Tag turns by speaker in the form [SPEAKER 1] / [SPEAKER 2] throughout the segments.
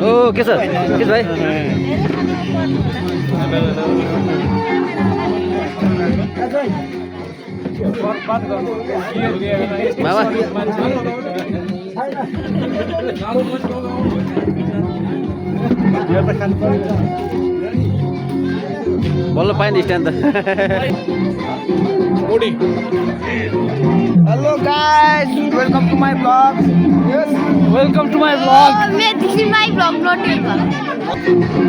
[SPEAKER 1] ओ के छ भाइ मामा बल्ल पाएन स्ट्यान्ड त
[SPEAKER 2] Hello guys, welcome to my vlog.
[SPEAKER 1] Yes, welcome to my vlog.
[SPEAKER 3] This is my vlog, not your vlog.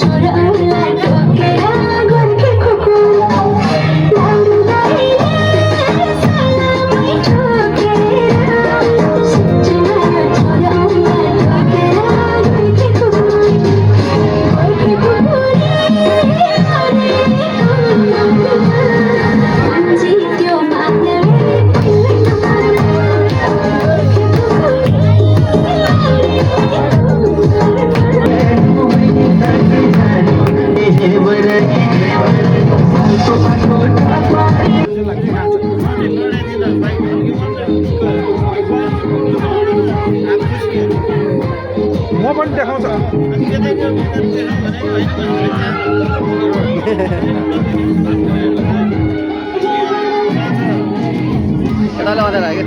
[SPEAKER 4] छोरा
[SPEAKER 1] केटाले मात्रै लाग्यो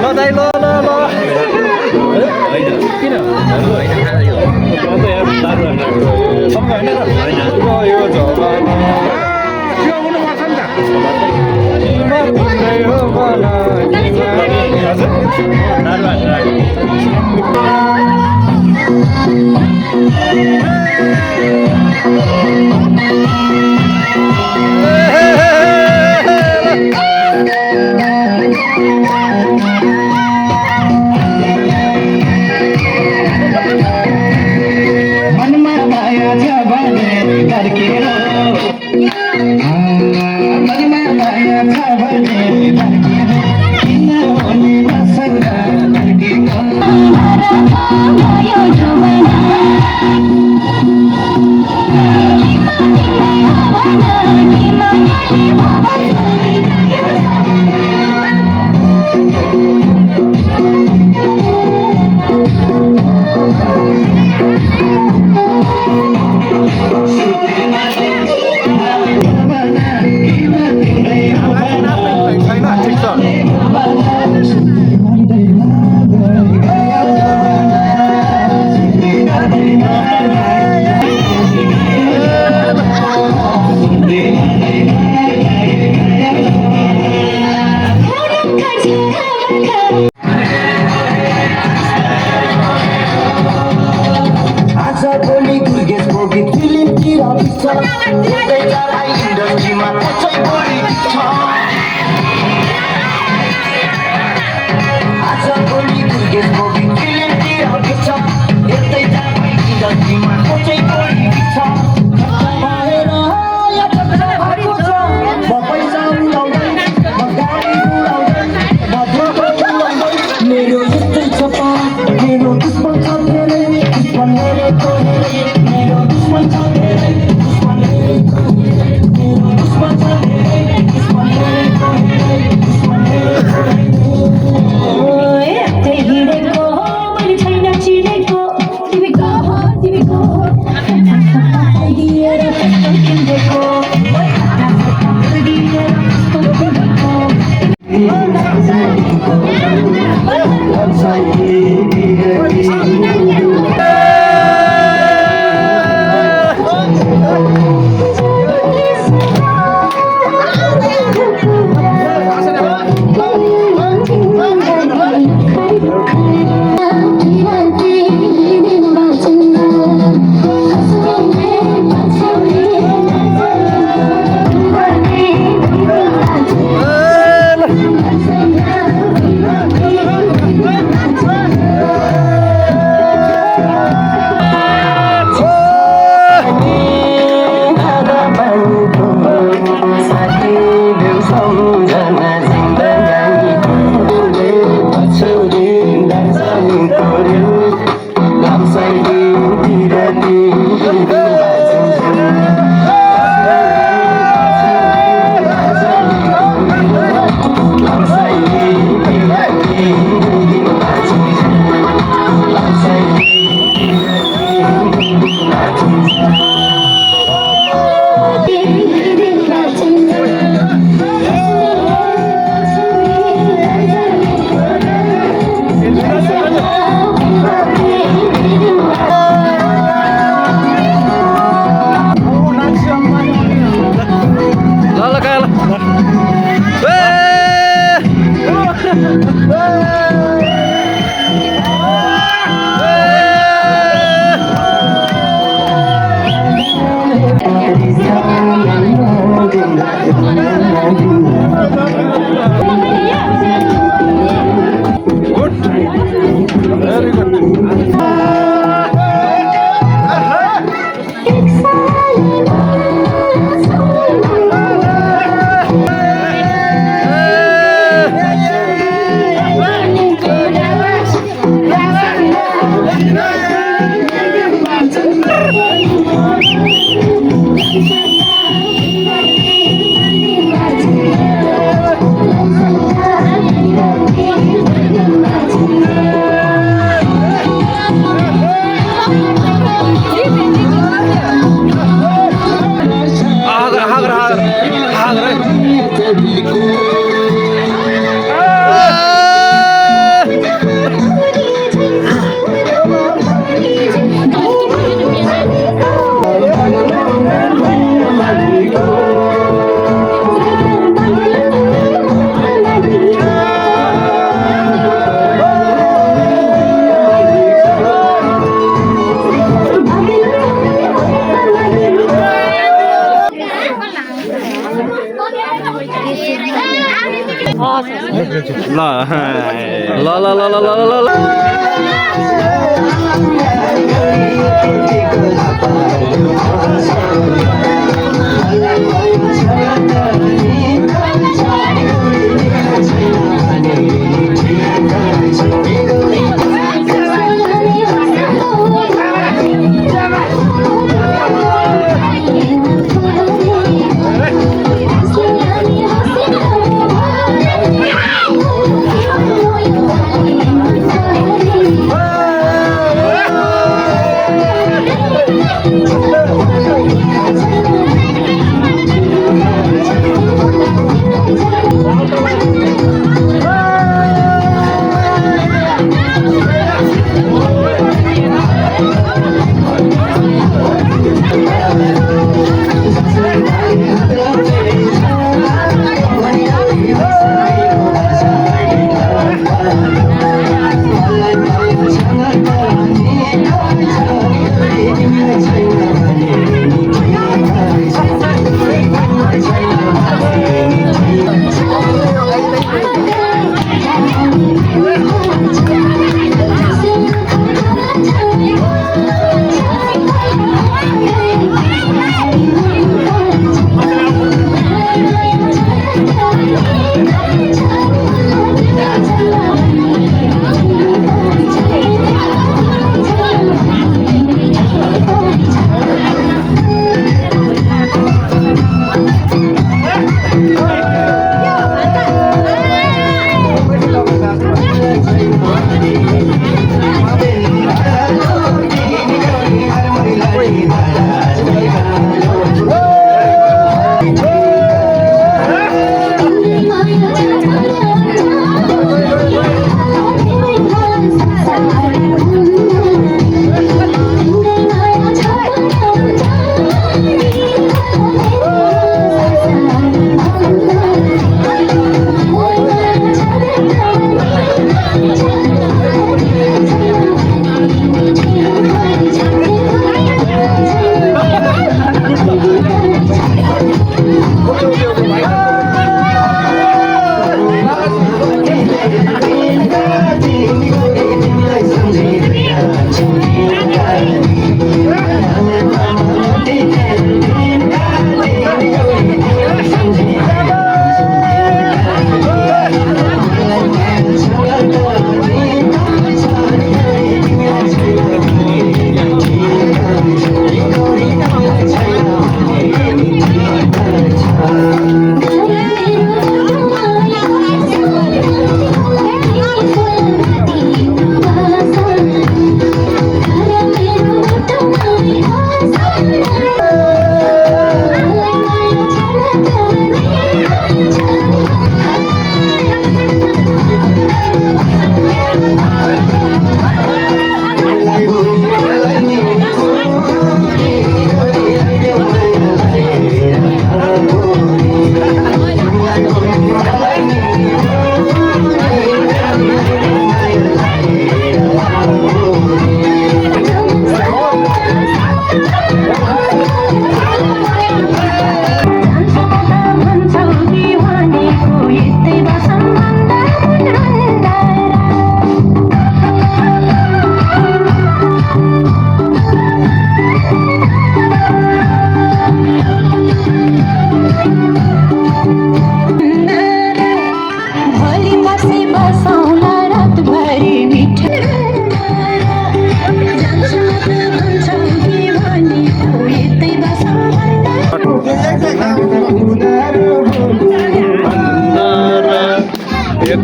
[SPEAKER 1] ल दाइ ल ल ल किन ल ल काल ल ल ल ल ल ल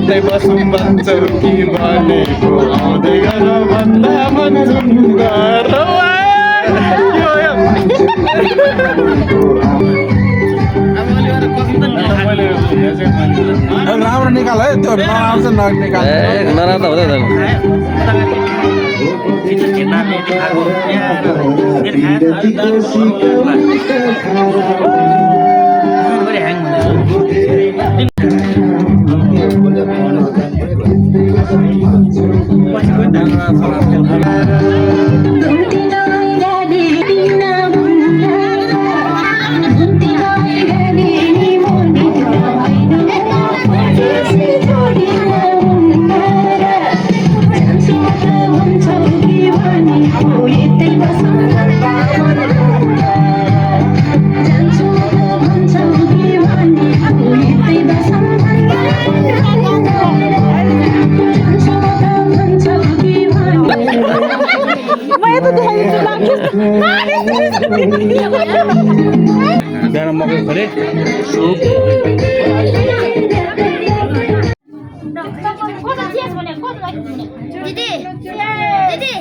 [SPEAKER 4] यतै बसौँ भन्छौ कि भनेको आउँदै गर भन्दा मन्जुन्दर
[SPEAKER 5] राम्रो निकाल है त्यो नराम्रो चाहिँ ननिकाल
[SPEAKER 1] नराम्रो त हुँदैन
[SPEAKER 5] बिहान मकै खोले
[SPEAKER 3] दिदी दिदी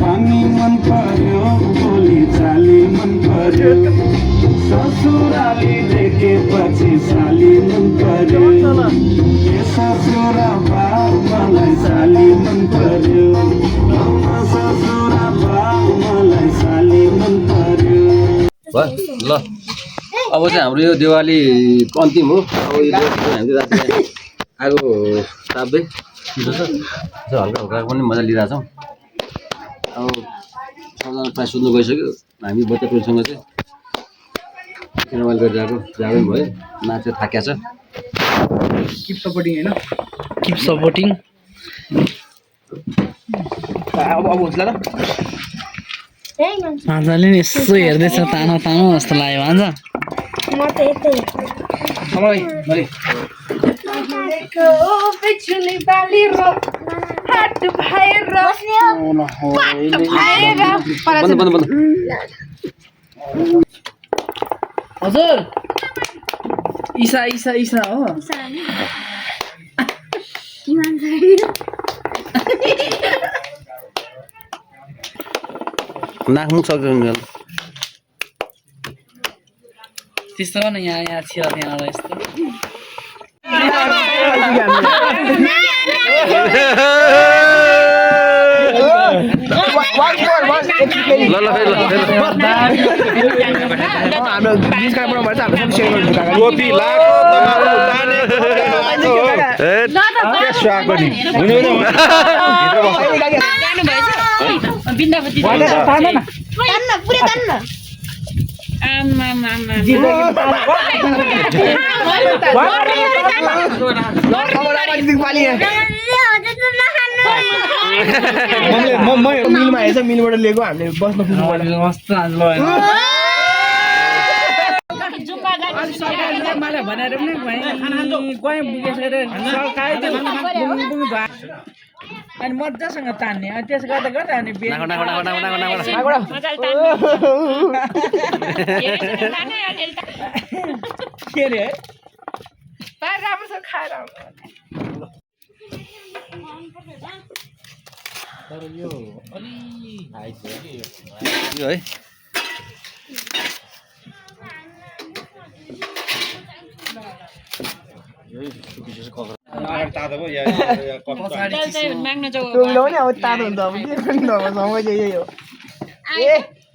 [SPEAKER 5] पानी मन पर्यो बोली चाली मन पर्यो ससुराली देखेपछि साली मन पर्यो ससुरा बाउ मलाई साली मन पर्यो ससुरा बाउ मलाई साली मन पर्यो।
[SPEAKER 1] भयो ल अब चाहिँ हाम्रो यो दिवाली अन्तिम हो। अब यो हामीले राति आगो ताप्दै छिटो छ हल्का हल्का पनि मजा लिइरहेछौँ। अब सबजना प्रायः सुत्नु गइसक्यो। हामी बच्चा टोलसँग चाहिँ रमाइलो गरिरहेको जागरण भयो। नाचेर थाकिया छ।
[SPEAKER 2] किप सपोर्टिङ हैन
[SPEAKER 6] किप सपोर्टिङ।
[SPEAKER 2] अब हुन्छ ल
[SPEAKER 6] भान्जाले नि यसो हेर्दैछ तानो तानो जस्तो लाग्यो भान्जा।
[SPEAKER 3] म त यतै
[SPEAKER 2] मलाई भरे
[SPEAKER 3] को बिजुली बाली रो हात भएर
[SPEAKER 1] बन्द बन्द बन्द।
[SPEAKER 6] हजुर ईसा ईसा ईसा हो।
[SPEAKER 1] नाकमुख सक्छ
[SPEAKER 6] त्यस्तो न यहाँ यहाँ छिरा त्यहाँ यस्तो
[SPEAKER 1] ल ल फेरि
[SPEAKER 2] हाम्रो बिच कार्ड बनाउनु पर्छ। हाम्रो सेयर गर्नु काका
[SPEAKER 4] टोपी लाको तपाईहरु तानेको आएको के स्वागत नि हुनु हुनु
[SPEAKER 3] बिन्दापति तान्न पुरै तान्न आमा मामा
[SPEAKER 2] मिलमा हेर्छ मिलबाट लिएको हामीले बस्न पुग्नु पर्छ।
[SPEAKER 6] मस्त मलाई भनेर पनि गएँ पुगेर अनि मजासँग तान्ने अनि त्यसो गर्दा गर्दा अनि के अरे राम्रोसँग खाएर
[SPEAKER 1] यो है
[SPEAKER 3] माग्न जाऊ
[SPEAKER 2] टोक्लो पनि अब तातो हुन्छ। अब के पनि नभए समय चाहिँ यही हो। ए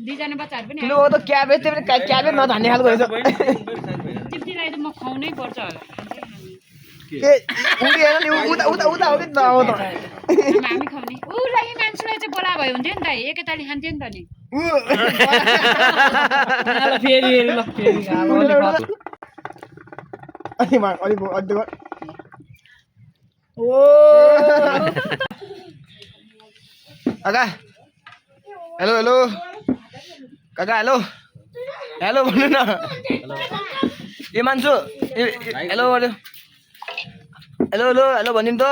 [SPEAKER 3] दुईजना बच्चाहरू पनि
[SPEAKER 2] ठुलो बाउ त क्याबेज चाहिँ पनि क्याबेज नधान्ने खालको रहेछ।
[SPEAKER 3] टिप्टीलाई त म खुवाउनै पर्छ होला
[SPEAKER 2] के उडी हेर नि उता उता उता हो कि त हो त
[SPEAKER 3] हामी खुवाउने उसलाई मान्छेलाई चाहिँ बोला भयो हुन्थ्यो नि त एकैताली खान्थ्यो नि त नि
[SPEAKER 6] फेरि ल फेरि
[SPEAKER 2] अलि माग अलि अड्डो ओ आगा हेलो हेलो काका हेलो हेलो भन्नु न ए मान्छु hello hello hello hello hello भनिदिउँ त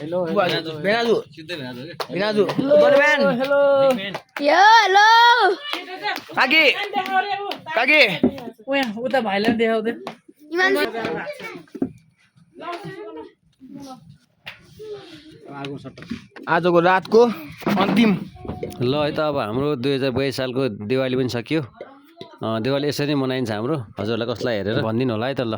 [SPEAKER 2] हेलो भेनाजु भेनाजु गोलम्यान
[SPEAKER 6] हेलो
[SPEAKER 7] यो हेलो
[SPEAKER 2] काकी काकी
[SPEAKER 6] उहाँ उता भाइलाई देखाउँदै
[SPEAKER 2] आजको रातको अन्तिम
[SPEAKER 1] ल है त अब हाम्रो 2022 सालको दिवाली पनि सकियो दिवाली यसरी नै मनाइन्छ हाम्रो हजुरहरूलाई कसलाई हेरेर भनिदिनु होला है त ल